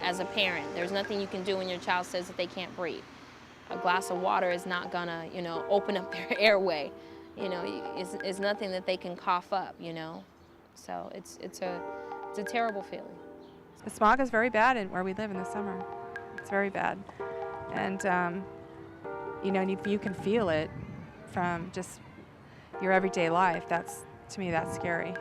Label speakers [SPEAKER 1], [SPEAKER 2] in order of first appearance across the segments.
[SPEAKER 1] as a parent. There's nothing you can do when your child says that they can't breathe. A glass of water is not gonna, open up their airway. It's nothing that they can cough up, So it's a terrible feeling.
[SPEAKER 2] The smog is very bad where we live in the summer. It's very bad. And, if you can feel it from just your everyday life, to me, that's scary.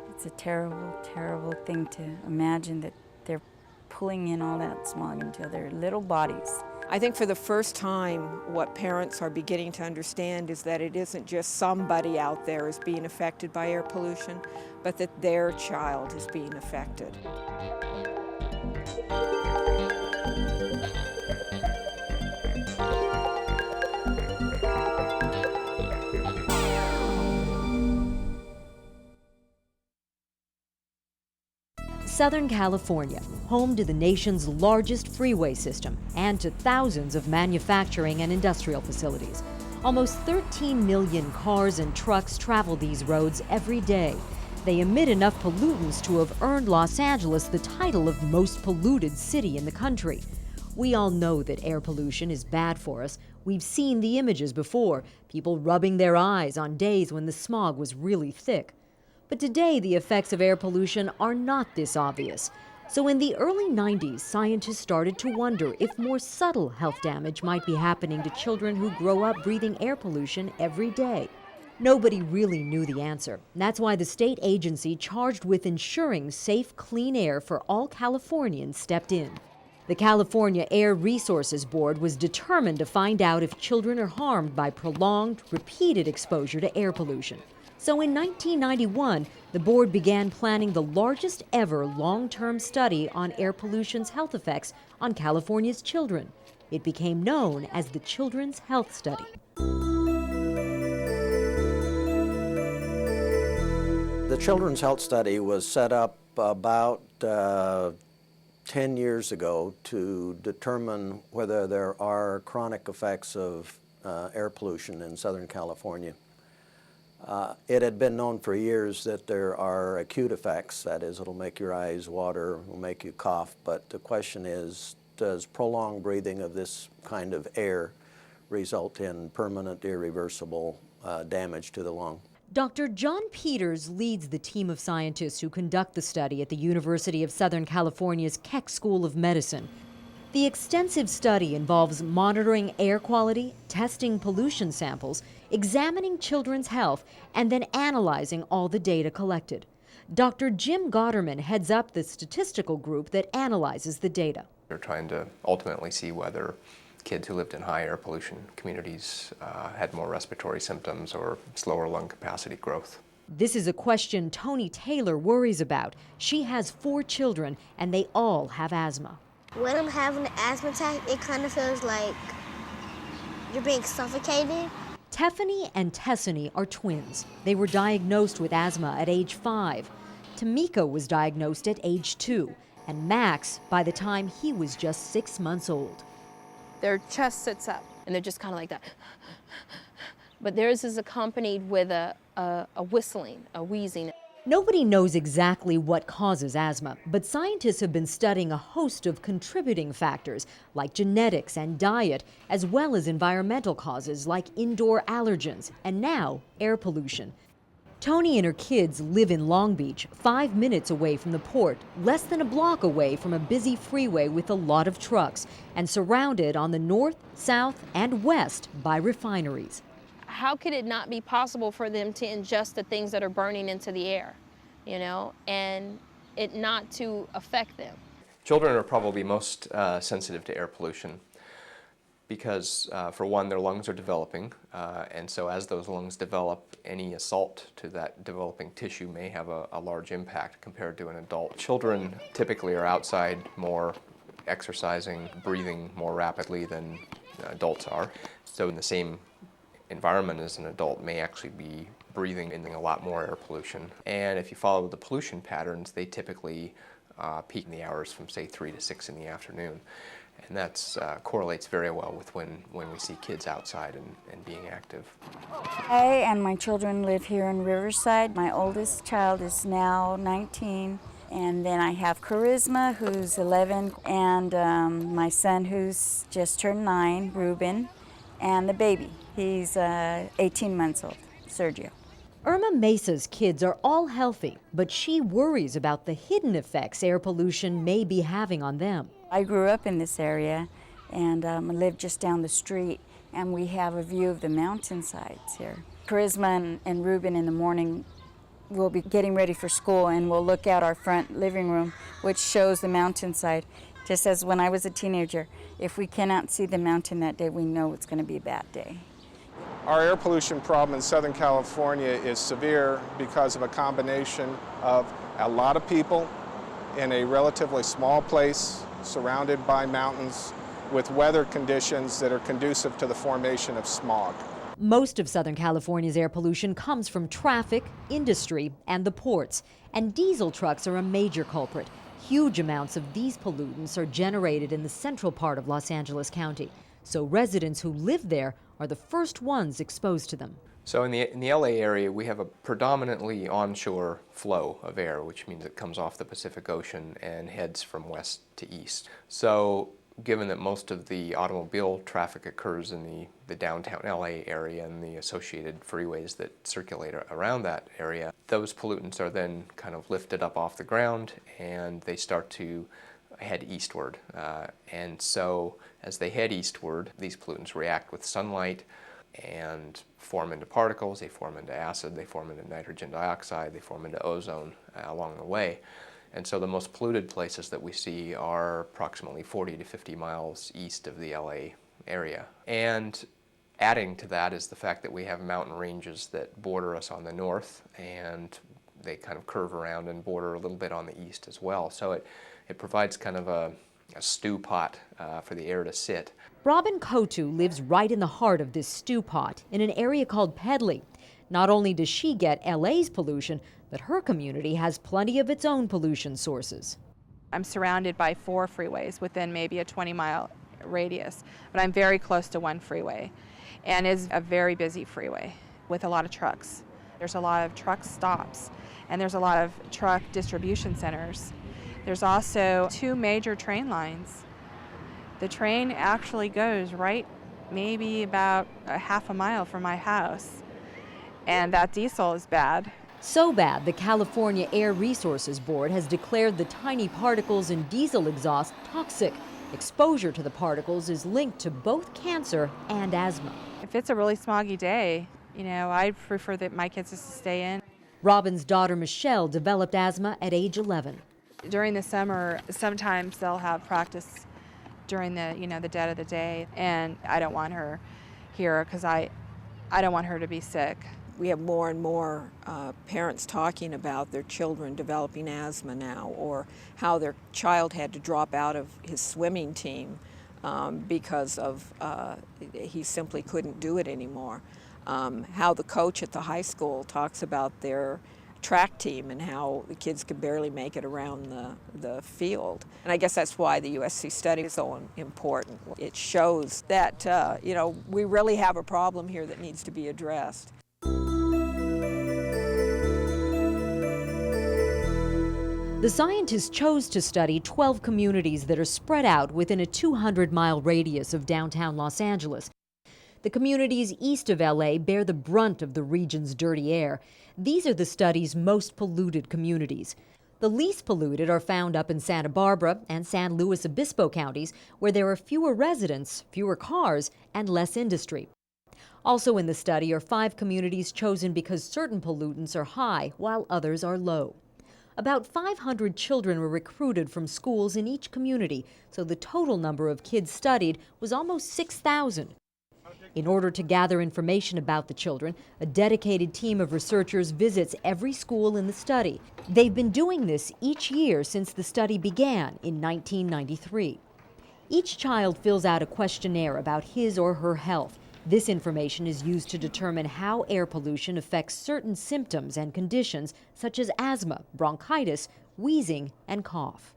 [SPEAKER 3] It's a terrible, terrible thing to imagine that they're pulling in all that smog into their little bodies.
[SPEAKER 4] I think for the first time, what parents are beginning to understand is that it isn't just somebody out there is being affected by air pollution, but that their child is being affected.
[SPEAKER 5] Southern California, home to the nation's largest freeway system and to thousands of manufacturing and industrial facilities. Almost 13 million cars and trucks travel these roads every day. They emit enough pollutants to have earned Los Angeles the title of most polluted city in the country. We all know that air pollution is bad for us. We've seen the images before, people rubbing their eyes on days when the smog was really thick. But today, the effects of air pollution are not this obvious. So in the early 90s, scientists started to wonder if more subtle health damage might be happening to children who grow up breathing air pollution every day. Nobody really knew the answer. That's why the state agency charged with ensuring safe, clean air for all Californians stepped in. The California Air Resources Board was determined to find out if children are harmed by prolonged, repeated exposure to air pollution. So in 1991, the board began planning the largest ever long-term study on air pollution's health effects on California's children. It became known as the Children's Health Study.
[SPEAKER 6] The Children's Health Study was set up about 10 years ago to determine whether there are chronic effects of air pollution in Southern California. It had been known for years that there are acute effects, that is, it'll make your eyes water, it'll make you cough, but the question is, does prolonged breathing of this kind of air result in permanent, irreversible damage to the lung?
[SPEAKER 5] Dr. John Peters leads the team of scientists who conduct the study at the University of Southern California's Keck School of Medicine. The extensive study involves monitoring air quality, testing pollution samples, examining children's health, and then analyzing all the data collected. Dr. Jim Gotterman heads up the statistical group that analyzes the data.
[SPEAKER 7] They're trying to ultimately see whether kids who lived in high air pollution communities had more respiratory symptoms or slower lung capacity growth.
[SPEAKER 5] This is a question Tony Taylor worries about. She has 4 children, and they all have asthma.
[SPEAKER 8] When I'm having an asthma attack, it kind of feels like you're being suffocated.
[SPEAKER 5] Tiffany and Tessany are twins. They were diagnosed with asthma at age 5. Tamika was diagnosed at age 2, and Max by the time he was just 6 months old.
[SPEAKER 1] Their chest sits up, and they're just kind of like that. But theirs is accompanied with a whistling, a wheezing.
[SPEAKER 5] Nobody knows exactly what causes asthma, but scientists have been studying a host of contributing factors like genetics and diet, as well as environmental causes like indoor allergens and now air pollution. Tony and her kids live in Long Beach, 5 minutes away from the port, less than a block away from a busy freeway with a lot of trucks, and surrounded on the north, south, and west by refineries.
[SPEAKER 1] How could it not be possible for them to ingest the things that are burning into the air, and it not to affect them?
[SPEAKER 7] Children are probably most sensitive to air pollution because, for one, their lungs are developing, and so as those lungs develop, any assault to that developing tissue may have a large impact compared to an adult. Children typically are outside more, exercising, breathing more rapidly than adults are. So in the same environment as an adult may actually be breathing in a lot more air pollution. And if you follow the pollution patterns, they typically peak in the hours from, say, 3 to 6 in the afternoon. And that correlates very well with when we see kids outside and being active.
[SPEAKER 3] I and my children live here in Riverside. My oldest child is now 19, And then I have Charisma, who's 11, and my son, who's just turned 9, Ruben, and the baby. He's 18 months old, Sergio.
[SPEAKER 5] Irma Mesa's kids are all healthy, but she worries about the hidden effects air pollution may be having on them.
[SPEAKER 3] I grew up in this area and lived just down the street, and we have a view of the mountainsides here. Charisma and Ruben in the morning will be getting ready for school, and we'll look out our front living room, which shows the mountainside. Just as when I was a teenager, if we cannot see the mountain that day, we know it's going to be a bad day.
[SPEAKER 9] Our air pollution problem in Southern California is severe because of a combination of a lot of people in a relatively small place surrounded by mountains with weather conditions that are conducive to the formation of smog.
[SPEAKER 5] Most of Southern California's air pollution comes from traffic, industry, and the ports. And diesel trucks are a major culprit. Huge amounts of these pollutants are generated in the central part of Los Angeles County. So residents who live there are the first ones exposed to them.
[SPEAKER 7] So in the LA area, we have a predominantly onshore flow of air, which means it comes off the Pacific Ocean and heads from west to east. So given that most of the automobile traffic occurs in the downtown LA area and the associated freeways that circulate around that area, those pollutants are then kind of lifted up off the ground and they start to head eastward. And so as they head eastward, these pollutants react with sunlight and form into particles, they form into acid, they form into nitrogen dioxide, they form into ozone along the way. And so the most polluted places that we see are approximately 40 to 50 miles east of the LA area. And adding to that is the fact that we have mountain ranges that border us on the north, and they kind of curve around and border a little bit on the east as well. So it provides kind of a stew pot for the air to sit.
[SPEAKER 5] Robin Kotu lives right in the heart of this stew pot in an area called Pedley. Not only does she get LA's pollution, but her community has plenty of its own pollution sources.
[SPEAKER 2] I'm surrounded by 4 freeways within maybe a 20-mile radius, but I'm very close to one freeway, and it's a very busy freeway with a lot of trucks. There's a lot of truck stops, and there's a lot of truck distribution centers. There's also 2 major train lines. The train actually goes right maybe about a half a mile from my house, and that diesel is bad.
[SPEAKER 5] So bad, the California Air Resources Board has declared the tiny particles in diesel exhaust toxic. Exposure to the particles is linked to both cancer and asthma.
[SPEAKER 2] If it's a really smoggy day, I prefer that my kids just stay in.
[SPEAKER 5] Robin's daughter Michelle developed asthma at age 11.
[SPEAKER 2] During the summer, sometimes they'll have practice during the dead of the day, and I don't want her here because I don't want her to be sick.
[SPEAKER 4] We have more and more parents talking about their children developing asthma now, or how their child had to drop out of his swimming team because of he simply couldn't do it anymore. How the coach at the high school talks about their track team and how the kids could barely make it around the field. And I guess that's why the USC study is so important. It shows that we really have a problem here that needs to be addressed.
[SPEAKER 5] The scientists chose to study 12 communities that are spread out within a 200-mile radius of downtown Los Angeles. The communities east of LA bear the brunt of the region's dirty air. These are the study's most polluted communities. The least polluted are found up in Santa Barbara and San Luis Obispo counties, where there are fewer residents, fewer cars, and less industry. Also in the study are 5 communities chosen because certain pollutants are high while others are low. About 500 children were recruited from schools in each community, so the total number of kids studied was almost 6,000. In order to gather information about the children, a dedicated team of researchers visits every school in the study. They've been doing this each year since the study began in 1993. Each child fills out a questionnaire about his or her health. This information is used to determine how air pollution affects certain symptoms and conditions such as asthma, bronchitis, wheezing, and cough.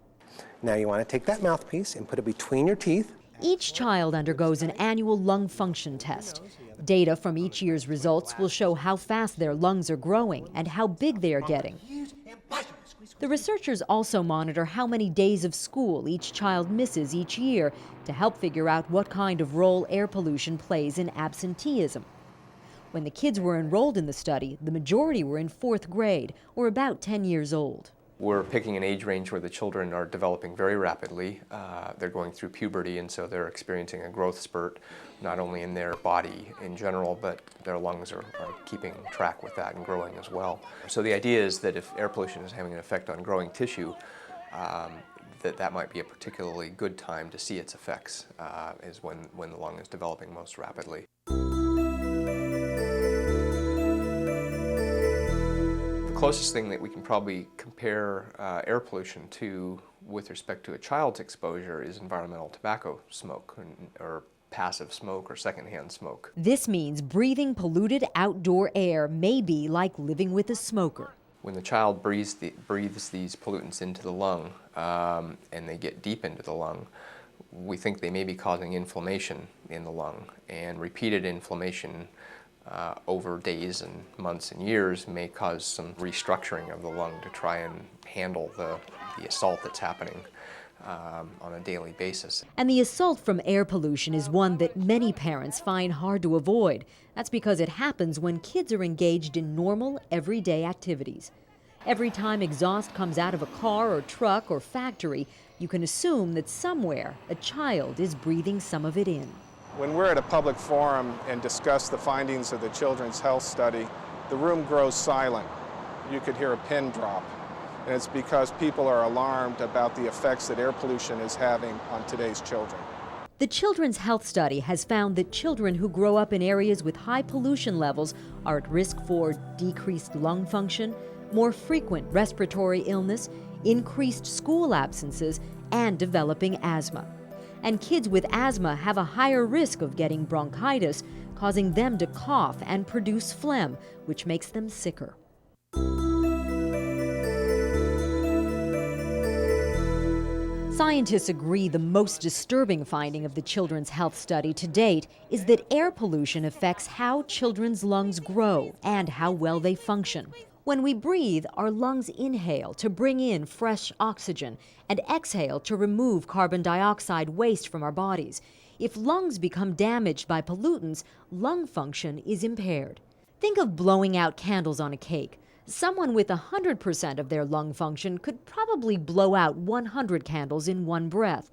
[SPEAKER 10] Now you want to take that mouthpiece and put it between your teeth.
[SPEAKER 5] Each child undergoes an annual lung function test. Data from each year's results will show how fast their lungs are growing and how big they are getting. The researchers also monitor how many days of school each child misses each year to help figure out what kind of role air pollution plays in absenteeism. When the kids were enrolled in the study, the majority were in 4th grade, or about 10 years old.
[SPEAKER 7] We're picking an age range where the children are developing very rapidly. They're going through puberty, and so they're experiencing a growth spurt, not only in their body in general, but their lungs are keeping track with that and growing as well. So the idea is that if air pollution is having an effect on growing tissue, that might be a particularly good time to see its effects, is when the lung is developing most rapidly. The closest thing that we can probably compare air pollution to with respect to a child's exposure is environmental tobacco smoke, or passive smoke or secondhand smoke.
[SPEAKER 5] This means breathing polluted outdoor air may be like living with a smoker.
[SPEAKER 7] When the child breathes these pollutants into the lung and they get deep into the lung, we think they may be causing inflammation in the lung, and repeated inflammation over days and months and years may cause some restructuring of the lung to try and handle the assault that's happening on a daily basis.
[SPEAKER 5] And the assault from air pollution is one that many parents find hard to avoid. That's because it happens when kids are engaged in normal, everyday activities. Every time exhaust comes out of a car or truck or factory, you can assume that somewhere a child is breathing some of it in.
[SPEAKER 9] When we're at a public forum and discuss the findings of the Children's Health Study, the room grows silent. You could hear a pin drop. And it's because people are alarmed about the effects that air pollution is having on today's children.
[SPEAKER 5] The Children's Health Study has found that children who grow up in areas with high pollution levels are at risk for decreased lung function, more frequent respiratory illness, increased school absences, and developing asthma. And kids with asthma have a higher risk of getting bronchitis, causing them to cough and produce phlegm, which makes them sicker. Scientists agree the most disturbing finding of the Children's Health Study to date is that air pollution affects how children's lungs grow and how well they function. When we breathe, our lungs inhale to bring in fresh oxygen and exhale to remove carbon dioxide waste from our bodies. If lungs become damaged by pollutants, lung function is impaired. Think of blowing out candles on a cake. Someone with 100% of their lung function could probably blow out 100 candles in one breath.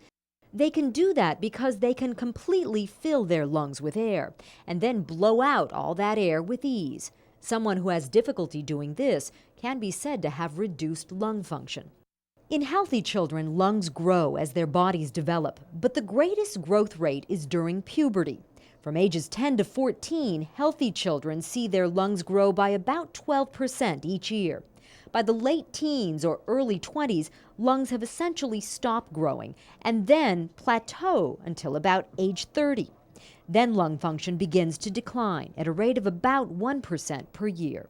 [SPEAKER 5] They can do that because they can completely fill their lungs with air and then blow out all that air with ease. Someone who has difficulty doing this can be said to have reduced lung function. In healthy children, lungs grow as their bodies develop, but the greatest growth rate is during puberty. From ages 10 to 14, healthy children see their lungs grow by about 12% each year. By the late teens or early 20s, lungs have essentially stopped growing and then plateau until about age 30. Then lung function begins to decline at a rate of about 1% per year.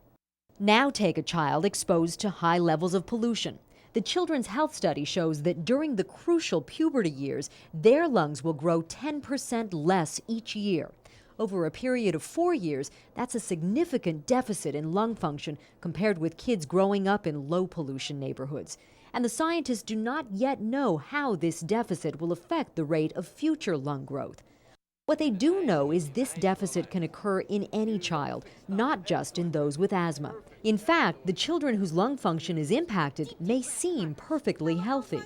[SPEAKER 5] Now take a child exposed to high levels of pollution. The Children's Health Study shows that during the crucial puberty years, their lungs will grow 10% less each year. Over a period of 4 years, that's a significant deficit in lung function compared with kids growing up in low pollution neighborhoods. And the scientists do not yet know how this deficit will affect the rate of future lung growth. What they do know is this deficit can occur in any child, not just in those with asthma. In fact, the children whose lung function is impacted may seem perfectly healthy.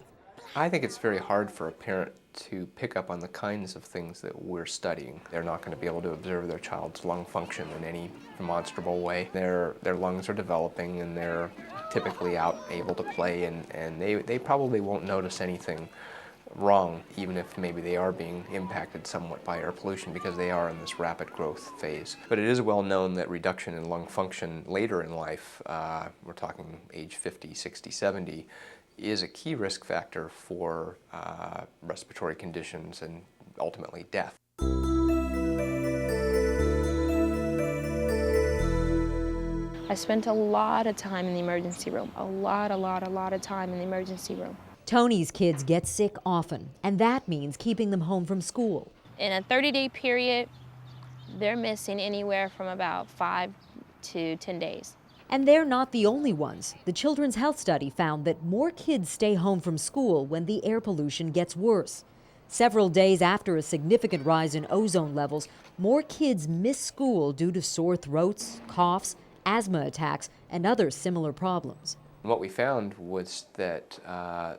[SPEAKER 7] I think it's very hard for a parent to pick up on the kinds of things that we're studying. They're not going to be able to observe their child's lung function in any demonstrable way. Their lungs are developing and they're typically out able to play, and they probably won't notice anything wrong, even if maybe they are being impacted somewhat by air pollution because they are in this rapid growth phase. But it is well known that reduction in lung function later in life, we're talking age 50, 60, 70, is a key risk factor for respiratory conditions and ultimately death.
[SPEAKER 1] I spent a lot of time in the emergency room, a lot of time in the emergency room.
[SPEAKER 5] Tony's kids get sick often, and that means keeping them home from school.
[SPEAKER 1] In a 30-day period, they're missing anywhere from about 5 to 10 days.
[SPEAKER 5] And they're not the only ones. The Children's Health Study found that more kids stay home from school when the air pollution gets worse. Several days after a significant rise in ozone levels, more kids miss school due to sore throats, coughs, asthma attacks, and other similar problems.
[SPEAKER 7] What we found was that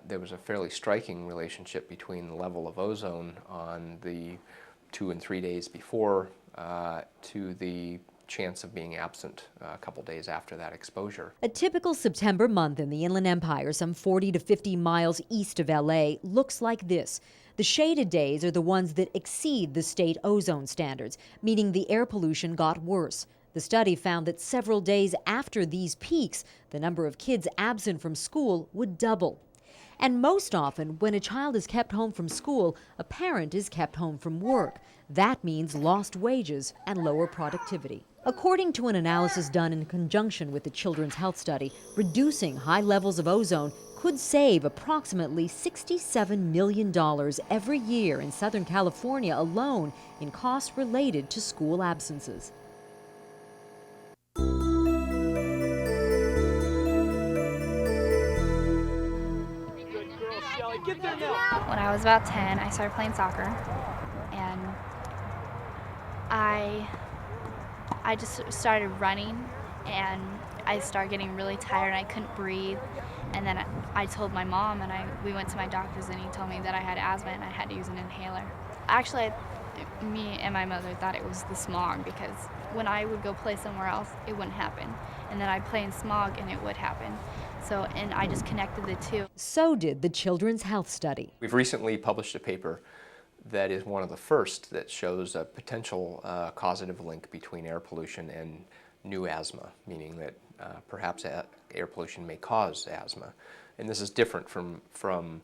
[SPEAKER 7] there was a fairly striking relationship between the level of ozone on the 2 and 3 days before to the chance of being absent a couple days after that exposure.
[SPEAKER 5] A typical September month in the Inland Empire, some 40 to 50 miles east of LA, looks like this. The shaded days are the ones that exceed the state ozone standards, meaning the air pollution got worse. The study found that several days after these peaks, the number of kids absent from school would double. And most often, when a child is kept home from school, a parent is kept home from work. That means lost wages and lower productivity. According to an analysis done in conjunction with the Children's Health Study, reducing high levels of ozone could save approximately $67 million every year in Southern California alone in costs related to school absences.
[SPEAKER 11] When I was about 10, I started playing soccer, and I just started running, and I started getting really tired, and I couldn't breathe. And then I told my mom, and we went to my doctors, and he told me that I had asthma and I had to use an inhaler. Actually, me and my mother thought it was the smog, because when I would go play somewhere else, it wouldn't happen. And then I'd play in smog, and it would happen. So, and I just connected the two.
[SPEAKER 5] So did the Children's Health Study.
[SPEAKER 7] We've recently published a paper that is one of the first that shows a potential causative link between air pollution and new asthma, meaning that perhaps air pollution may cause asthma. And this is different from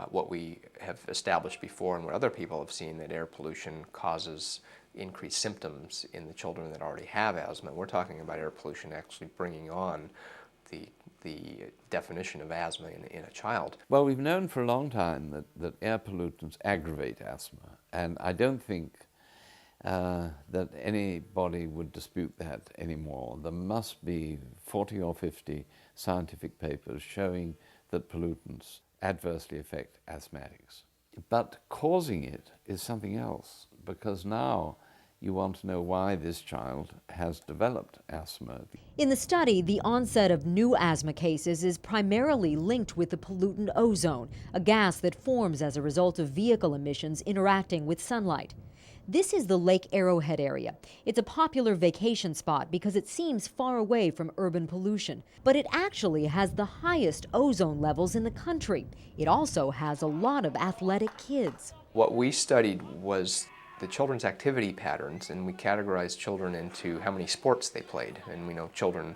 [SPEAKER 7] what we have established before and what other people have seen, that air pollution causes increased symptoms in the children that already have asthma. We're talking about air pollution actually bringing on the definition of asthma in a child.
[SPEAKER 12] Well, we've known for a long time that air pollutants aggravate asthma, and I don't think that anybody would dispute that anymore. There must be 40 or 50 scientific papers showing that pollutants adversely affect asthmatics. But causing it is something else, because now you want to know why this child has developed asthma.
[SPEAKER 5] In the study, the onset of new asthma cases is primarily linked with the pollutant ozone, a gas that forms as a result of vehicle emissions interacting with sunlight. This is the Lake Arrowhead area. It's a popular vacation spot because it seems far away from urban pollution, but it actually has the highest ozone levels in the country. It also has a lot of athletic kids.
[SPEAKER 7] What we studied was the children's activity patterns, and we categorized children into how many sports they played. And we know children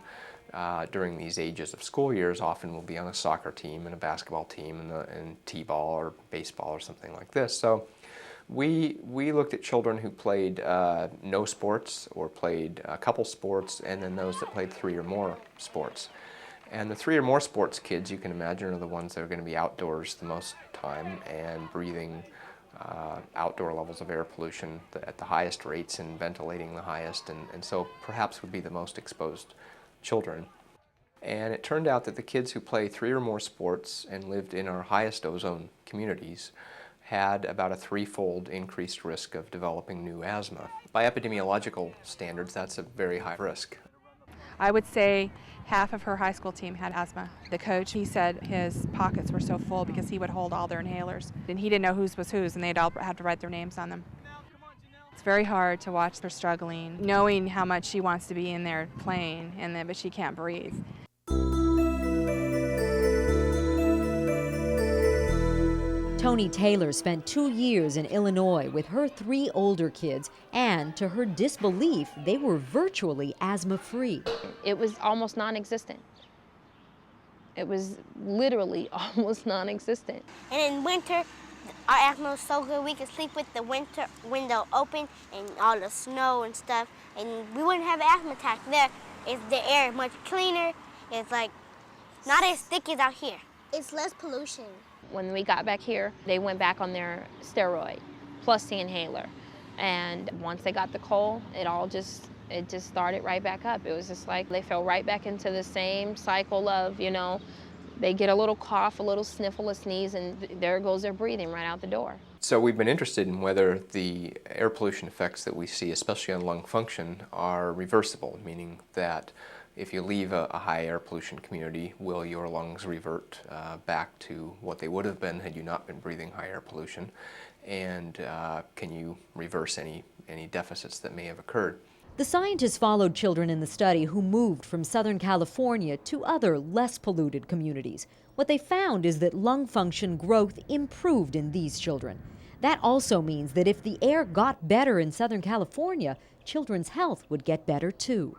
[SPEAKER 7] during these ages of school years often will be on a soccer team and a basketball team and t-ball or baseball or something like this. So we looked at children who played no sports or played a couple sports, and then those that played 3 or more sports. And the 3 or more sports kids, you can imagine, are the ones that are going to be outdoors the most time and breathing outdoor levels of air pollution at the highest rates and ventilating the highest, and so perhaps would be the most exposed children. And it turned out that the kids who play 3 or more sports and lived in our highest ozone communities had about a 3-fold increased risk of developing new asthma. By epidemiological standards, that's a very high risk.
[SPEAKER 2] I would say half of her high school team had asthma. The coach, he said his pockets were so full because he would hold all their inhalers. And he didn't know whose was whose, and they'd all have to write their names on them. It's very hard to watch her struggling, knowing how much she wants to be in there playing, but she can't breathe.
[SPEAKER 5] Tony Taylor spent 2 years in Illinois with her 3 older kids, and to her disbelief, they were virtually asthma-free.
[SPEAKER 1] It was almost non-existent. It was literally almost non-existent.
[SPEAKER 8] And in winter, our asthma was so good we could sleep with the window open and all the snow and stuff, and we wouldn't have an asthma attack there. The air is much cleaner. It's like not as thick as out here. It's less pollution.
[SPEAKER 1] When we got back here, they went back on their steroid plus the inhaler. And once they got the cold, it all just it just started right back up. It was just like they fell right back into the same cycle of, they get a little cough, a little sniffle, a sneeze, and there goes their breathing right out the door.
[SPEAKER 7] So we've been interested in whether the air pollution effects that we see, especially on lung function, are reversible, meaning that if you leave a high air pollution community, will your lungs revert back to what they would have been had you not been breathing high air pollution? And can you reverse any deficits that may have occurred?
[SPEAKER 5] The scientists followed children in the study who moved from Southern California to other less polluted communities. What they found is that lung function growth improved in these children. That also means that if the air got better in Southern California, children's health would get better too.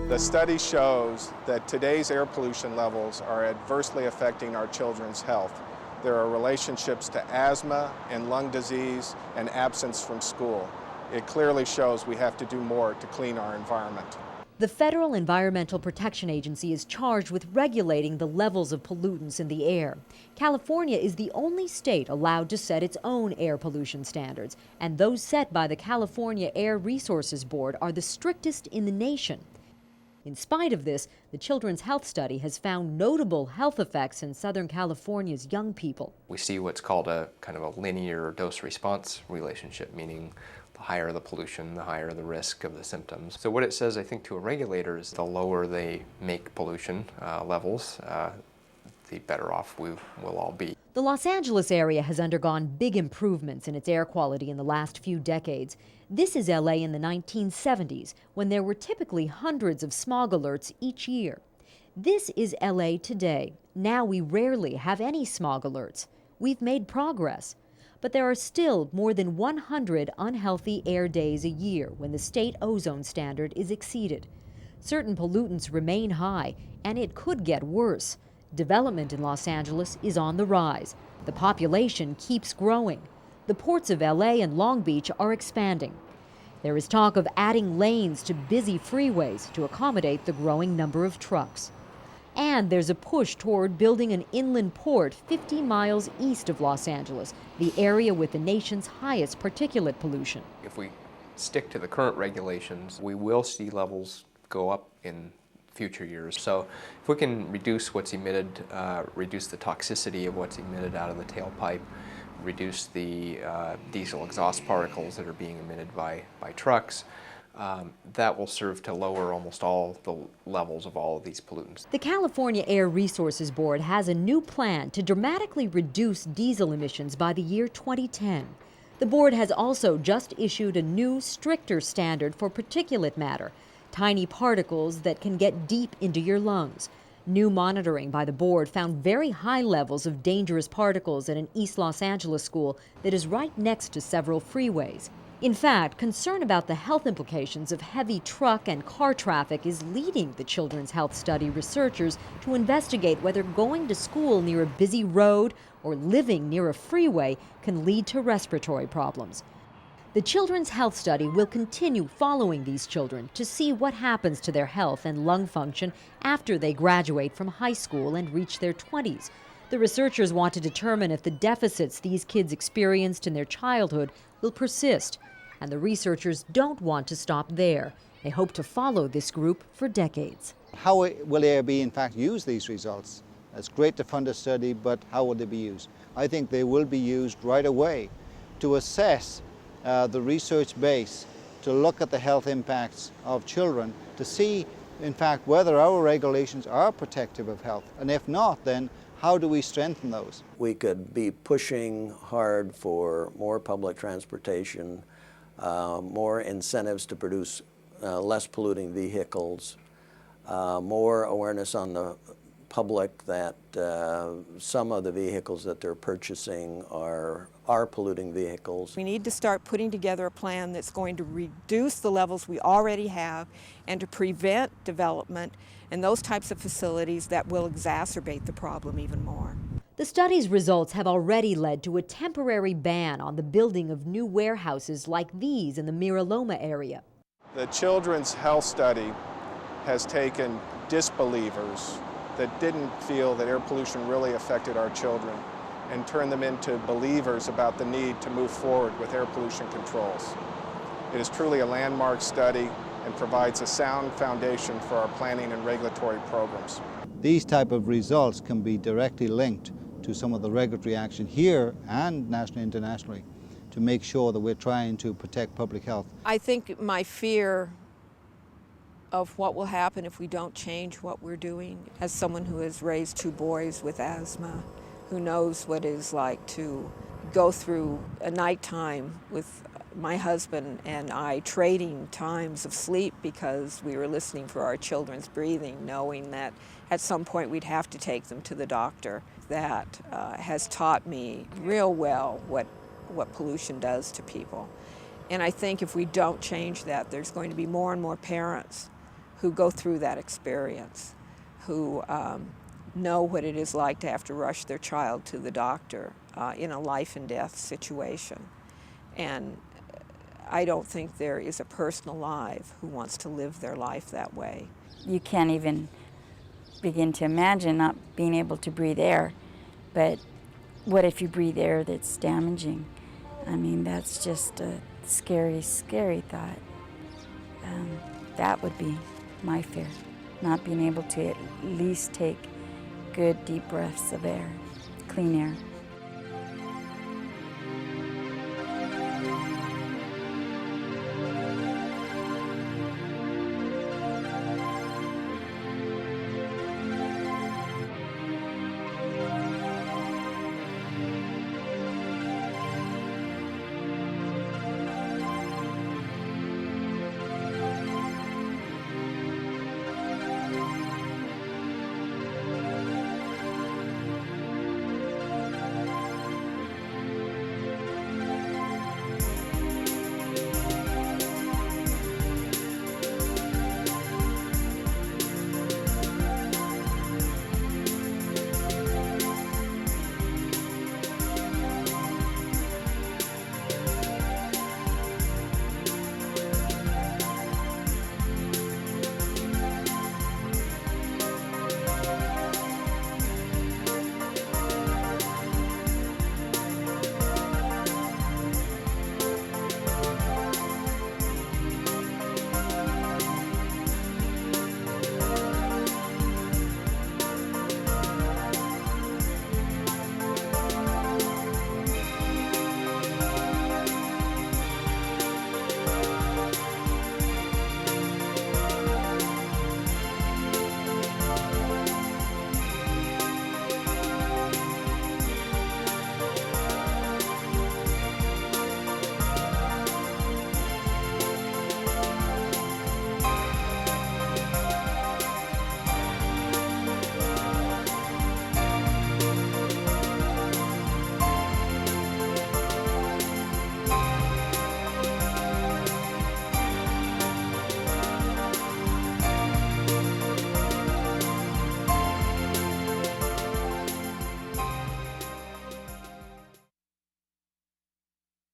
[SPEAKER 9] The study shows that today's air pollution levels are adversely affecting our children's health. There are relationships to asthma and lung disease and absence from school. It clearly shows we have to do more to clean our environment.
[SPEAKER 5] The Federal Environmental Protection Agency is charged with regulating the levels of pollutants in the air. California is the only state allowed to set its own air pollution standards, and those set by the California Air Resources Board are the strictest in the nation. In spite of this, the Children's Health Study has found notable health effects in Southern California's young people.
[SPEAKER 7] We see what's called a kind of a linear dose-response relationship, meaning the higher the pollution, the higher the risk of the symptoms. So what it says, I think, to a regulator is the lower they make pollution levels, the better off we will all be.
[SPEAKER 5] The Los Angeles area has undergone big improvements in its air quality in the last few decades. This is LA in the 1970s, when there were typically hundreds of smog alerts each year. This is LA today. Now we rarely have any smog alerts. We've made progress. But there are still more than 100 unhealthy air days a year when the state ozone standard is exceeded. Certain pollutants remain high, and it could get worse. Development in Los Angeles is on the rise. The population keeps growing. The ports of LA and Long Beach are expanding. There is talk of adding lanes to busy freeways to accommodate the growing number of trucks. And there's a push toward building an inland port 50 miles east of Los Angeles, the area with the nation's highest particulate pollution.
[SPEAKER 7] If we stick to the current regulations, we will see levels go up in future years. So if we can reduce what's emitted, reduce the toxicity of what's emitted out of the tailpipe, reduce the diesel exhaust particles that are being emitted by trucks, that will serve to lower almost all the levels of all of these pollutants.
[SPEAKER 5] The California Air Resources Board has a new plan to dramatically reduce diesel emissions by the year 2010. The board has also just issued a new, stricter standard for particulate matter, tiny particles that can get deep into your lungs. New monitoring by the board found very high levels of dangerous particles at an East Los Angeles school that is right next to several freeways. In fact, concern about the health implications of heavy truck and car traffic is leading the Children's Health Study researchers to investigate whether going to school near a busy road or living near a freeway can lead to respiratory problems. The Children's Health Study will continue following these children to see what happens to their health and lung function after they graduate from high school and reach their 20s. The researchers want to determine if the deficits these kids experienced in their childhood will persist. And the researchers don't want to stop there. They hope to follow this group for decades.
[SPEAKER 13] How will AIB in fact use these results? It's great to fund a study, but how will they be used? I think they will be used right away to assess the research base, to look at the health impacts of children, to see in fact whether our regulations are protective of health, and if not, then how do we strengthen those?
[SPEAKER 6] We could be pushing hard for more public transportation, more incentives to produce less polluting vehicles, more awareness on the public that some of the vehicles that they're purchasing are polluting vehicles.
[SPEAKER 4] We need to start putting together a plan that's going to reduce the levels we already have and to prevent development in those types of facilities that will exacerbate the problem even more.
[SPEAKER 5] The study's results have already led to a temporary ban on the building of new warehouses like these in the Mira Loma area.
[SPEAKER 9] The Children's Health Study has taken disbelievers that didn't feel that air pollution really affected our children and turn them into believers about the need to move forward with air pollution controls. It is truly a landmark study and provides a sound foundation for our planning and regulatory programs.
[SPEAKER 13] These type of results can be directly linked to some of the regulatory action here and nationally and internationally to make sure that we're trying to protect public health.
[SPEAKER 4] I think my fear of what will happen if we don't change what we're doing, as someone who has raised 2 boys with asthma, who knows what it is like to go through a nighttime with my husband and I trading times of sleep because we were listening for our children's breathing, knowing that at some point we'd have to take them to the doctor. That has taught me real well what pollution does to people. And I think if we don't change that, there's going to be more and more parents who go through that experience, who know what it is like to have to rush their child to the doctor in a life and death situation. And I don't think there is a person alive who wants to live their life that way.
[SPEAKER 3] You can't even begin to imagine not being able to breathe air, but what if you breathe air that's damaging? I mean, that's just a scary, scary thought. That would be my fear, not being able to at least take good deep breaths of air, clean air.